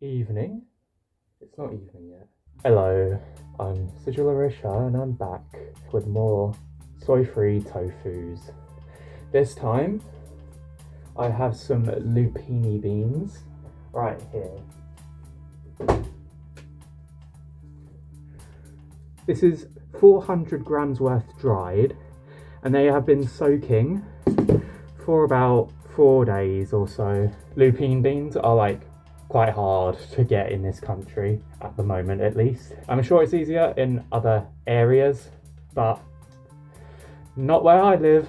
evening. It's not evening yet. Hello, I'm Sigilla and I'm back with more soy-free tofus. This time, I have some lupini beans right here. This is 400 grams worth dried, and they have been soaking for about 4 days or so. Lupine beans are like quite hard to get in this country at the moment, at least. I'm sure it's easier in other areas, but not where I live.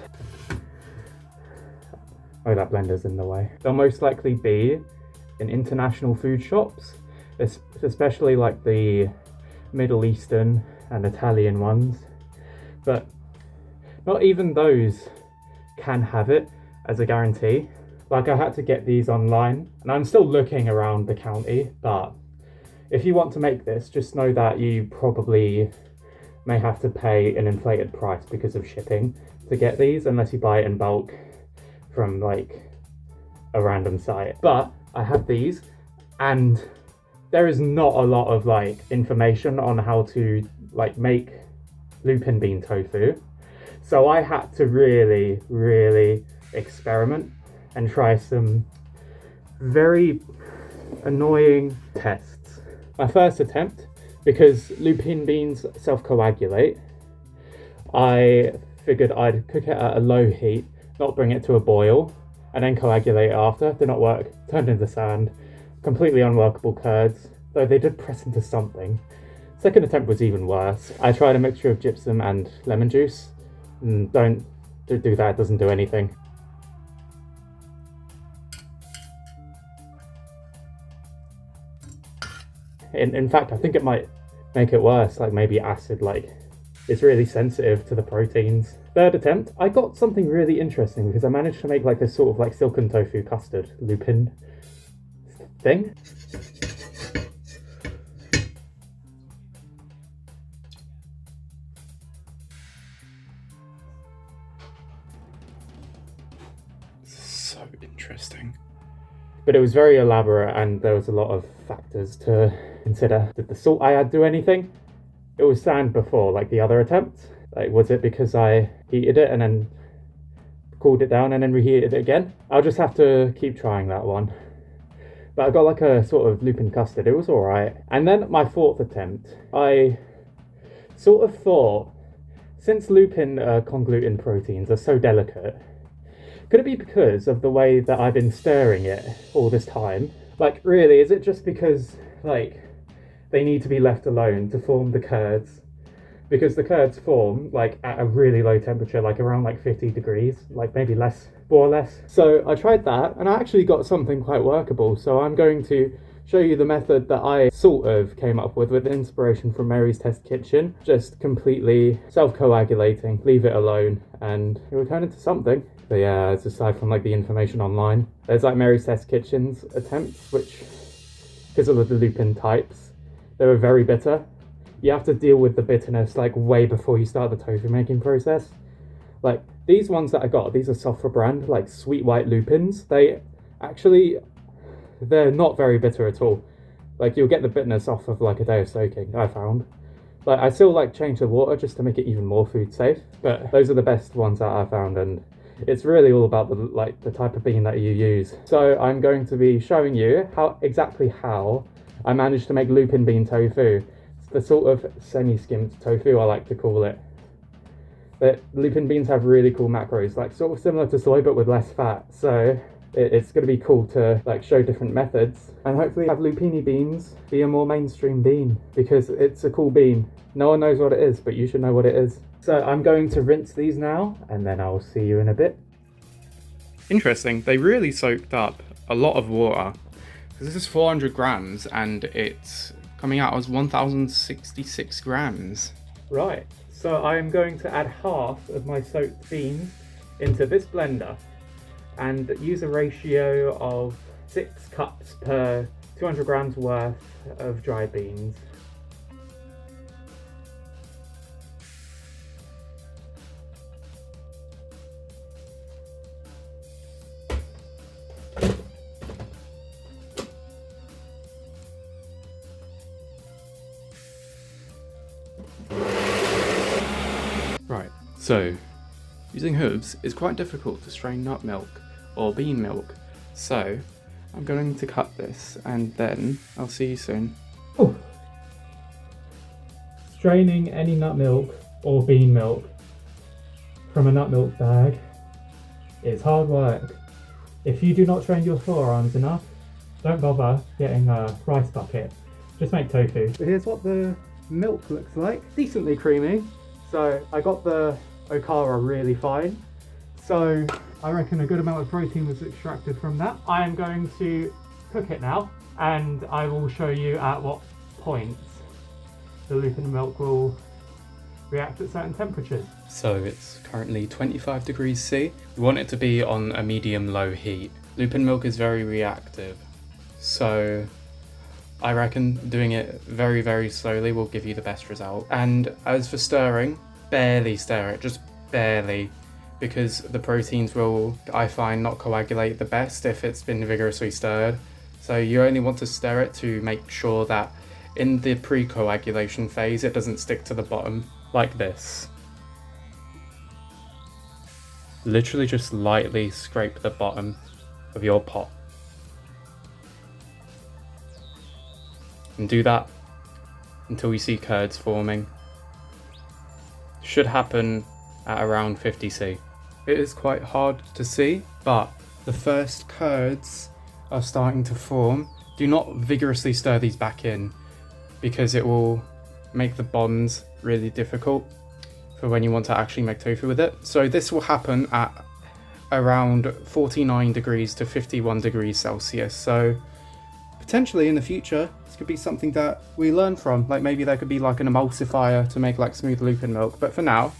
Oh, that blender's in the way. They'll most likely be in international food shops, especially like the Middle Eastern and Italian ones, but not even those can have it as a guarantee. Like, I had to get these online, and I'm still looking around the county, but if you want to make this, just know that you probably may have to pay an inflated price because of shipping to get these, unless you buy it in bulk from like a random site. But I have these, and there is not a lot of like information on how to like make lupin bean tofu, so I had to really experiment and try some very annoying tests. My first attempt, because lupin beans self-coagulate, I figured I'd cook it at a low heat, not bring it to a boil, and then coagulate it after. Did not work, turned into sand, completely unworkable curds, though they did press into something. Second attempt was even worse. I tried a mixture of gypsum and lemon juice. Don't do that, it doesn't do anything. In fact, I think it might make it worse, like maybe acid, like it's really sensitive to the proteins. Third attempt, I got something really interesting because I managed to make like this sort of like silken tofu custard lupin thing. So interesting. But it was very elaborate and there was a lot of factors to consider. Did the salt I had do anything? It was sand before, like the other attempts. Like, was it because I heated it and then cooled it down and then reheated it again? I'll just have to keep trying that one. But I got like a sort of lupin custard, it was alright. And then my fourth attempt, I sort of thought, since lupin congluten proteins are so delicate, could it be because of the way that I've been stirring it all this time? Like, really, is it just because, like, they need to be left alone to form the curds? Because the curds form, like, at a really low temperature, like around, like, 50 degrees, like, maybe less, more or less. So I tried that, and I actually got something quite workable. So I'm going to show you the method that I sort of came up with inspiration from Mary's Test Kitchen. Just completely self-coagulating, leave it alone, and it will turn into something. But yeah, it's aside from like the information online, there's like Mary's Test Kitchen's attempts, which, because of the lupin types, they were very bitter. You have to deal with the bitterness like way before you start the tofu making process. Like these ones that I got, these are sofra brand, like sweet white lupins. They're not very bitter at all. Like you'll get the bitterness off of like a day of soaking, I found. Like I still like change the water just to make it even more food safe, but those are the best ones that I found, and it's really all about the type of bean that you use. So I'm going to be showing you exactly how I managed to make lupin bean tofu. It's the sort of semi-skimmed tofu, I like to call it. But lupin beans have really cool macros, like sort of similar to soy but with less fat. So it's going to be cool to like show different methods and hopefully have lupini beans be a more mainstream bean, because it's a cool bean. No one knows what it is, but you should know what it is. So I'm going to rinse these now, and then I'll see you in a bit. Interesting, they really soaked up a lot of water. This is 400 grams, and it's coming out as 1,066 grams. Right, so I am going to add half of my soaked beans into this blender, and use a ratio of 6 cups per 200 grams worth of dried beans. Right, so using hooves is quite difficult to strain nut milk or bean milk, so I'm going to cut this and then I'll see you soon. Oh. Straining any nut milk or bean milk from a nut milk bag is hard work. If you do not strain your forearms enough, don't bother getting a rice bucket. Just make tofu. So here's what the milk looks like. Decently creamy. So I got the okara really fine. So I reckon a good amount of protein was extracted from that. I am going to cook it now, and I will show you at what points the lupin milk will react at certain temperatures. So it's currently 25 degrees C. We want it to be on a medium-low heat. Lupin milk is very reactive, so I reckon doing it very, very slowly will give you the best result. And as for stirring, barely stir it, just barely, because the proteins will, I find, not coagulate the best if it's been vigorously stirred. So you only want to stir it to make sure that in the pre-coagulation phase it doesn't stick to the bottom like this. Literally just lightly scrape the bottom of your pot. And do that until you see curds forming. Should happen at around 50°C. It is quite hard to see, but the first curds are starting to form. Do not vigorously stir these back in, because it will make the bonds really difficult for when you want to actually make tofu with it. So this will happen at around 49 degrees to 51 degrees Celsius. So potentially in the future, this could be something that we learn from. Like maybe there could be like an emulsifier to make like smooth lupin milk. But for now,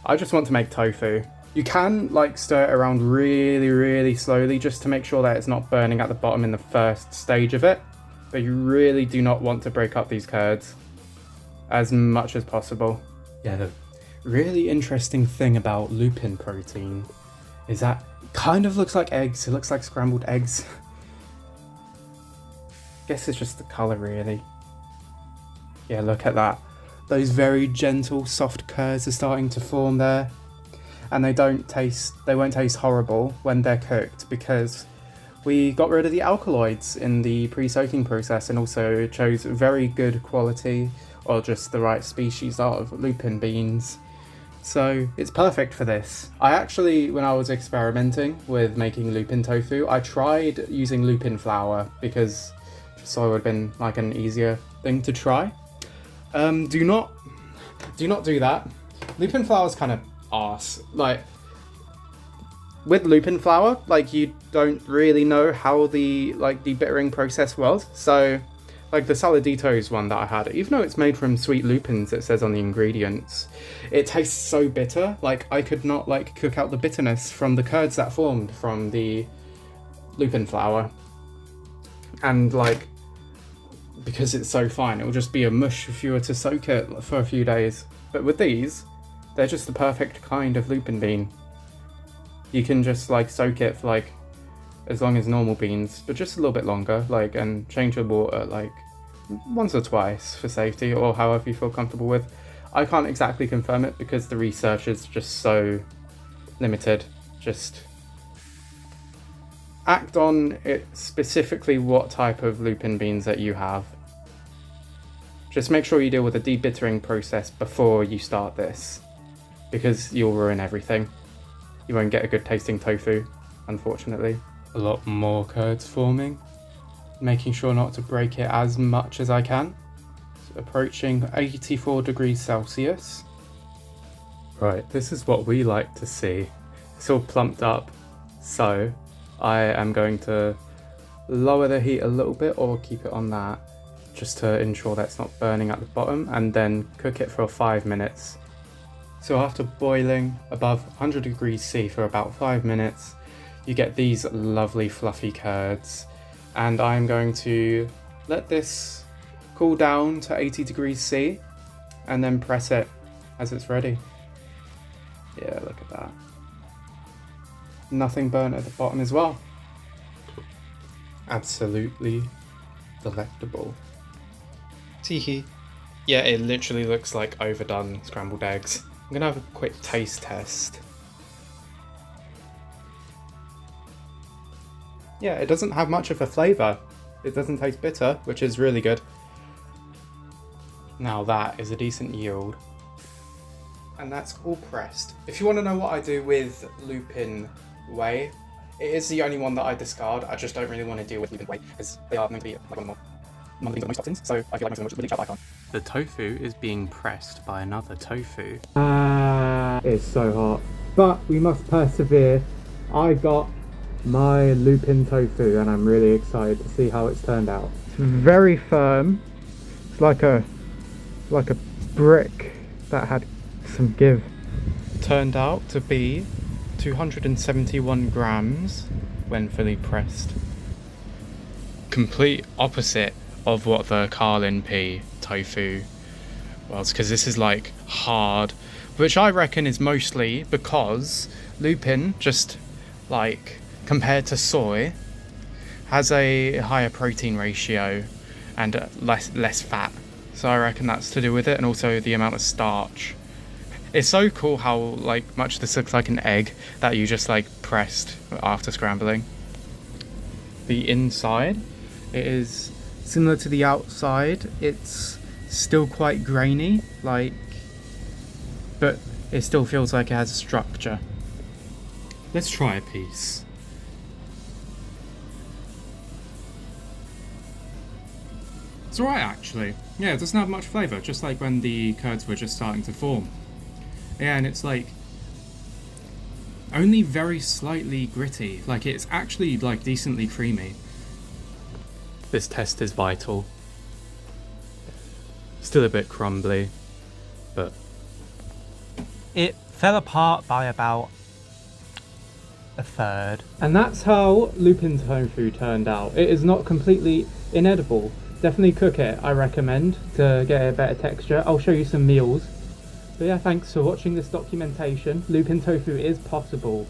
I just want to make tofu. You can like stir it around really, really slowly just to make sure that it's not burning at the bottom in the first stage of it. But you really do not want to break up these curds as much as possible. Yeah, the really interesting thing about lupin protein is that it kind of looks like eggs. It looks like scrambled eggs. Guess it's just the colour really. Yeah, look at that. Those very gentle, soft curds are starting to form there. And they won't taste horrible when they're cooked, because we got rid of the alkaloids in the pre-soaking process and also chose very good quality, or just the right species of lupin beans. So it's perfect for this. I actually, when I was experimenting with making lupin tofu, I tried using lupin flour because just so it would have been like an easier thing to try. Do not do that. Lupin flour is kind of arse. Like with lupin flour, like you don't really know how the bittering process was. So like the Saladitos one that I had, even though it's made from sweet lupins, it says on the ingredients, it tastes so bitter. Like I could not like cook out the bitterness from the curds that formed from the lupin flour. And like, because it's so fine, it will just be a mush if you were to soak it for a few days. But with these, they're just the perfect kind of lupin bean. You can just like soak it for like as long as normal beans, but just a little bit longer, like, and change the water like once or twice for safety, or however you feel comfortable with. I can't exactly confirm it because the research is just so limited. Just act on it specifically what type of lupin beans that you have. Just make sure you deal with the debittering process before you start this, because you'll ruin everything. You won't get a good tasting tofu, unfortunately. A lot more curds forming, making sure not to break it as much as I can. So approaching 84 degrees Celsius. Right, this is what we like to see. It's all plumped up, so I am going to lower the heat a little bit or keep it on that, just to ensure that it's not burning at the bottom, and then cook it for 5 minutes. So after boiling above 100 degrees C for about 5 minutes, you get these lovely fluffy curds, and I'm going to let this cool down to 80 degrees C and then press it as it's ready. Yeah, look at that. Nothing burnt at the bottom as well. Absolutely delectable. Teehee. Yeah, it literally looks like overdone scrambled eggs. I'm gonna have a quick taste test. Yeah, it doesn't have much of a flavour. It doesn't taste bitter, which is really good. Now that is a decent yield. And that's all pressed. If you want to know what I do with lupin whey, it is the only one that I discard. I just don't really want to deal with lupin whey because they are meant to be like one of the things that most toxins, so I feel like most of them will leach out, but I can't. The tofu is being pressed by another tofu. It's so hot. But we must persevere. I got my lupin tofu and I'm really excited to see how it's turned out. It's very firm. It's like a brick that had some give. Turned out to be 271 grams when fully pressed. Complete opposite of what the Carlin P tofu was, because this is like hard, which I reckon is mostly because lupin, just like compared to soy, has a higher protein ratio and less fat. So I reckon that's to do with it, and also the amount of starch. It's so cool how like much this looks like an egg that you just like pressed after scrambling. The inside, it is similar to the outside. It's still quite grainy, like, but it still feels like it has structure. Let's try a piece. It's alright actually. Yeah, it doesn't have much flavour, just like when the curds were just starting to form. Yeah, and it's like only very slightly gritty. Like it's actually like decently creamy. This test is vital. Still a bit crumbly, but it fell apart by about a third. And that's how lupin tofu turned out. It is not completely inedible. Definitely cook it, I recommend, to get a better texture. I'll show you some meals. But yeah, thanks for watching this documentation. Lupin tofu is possible.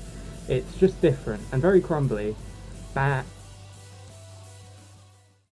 It's just different and very crumbly. Bye.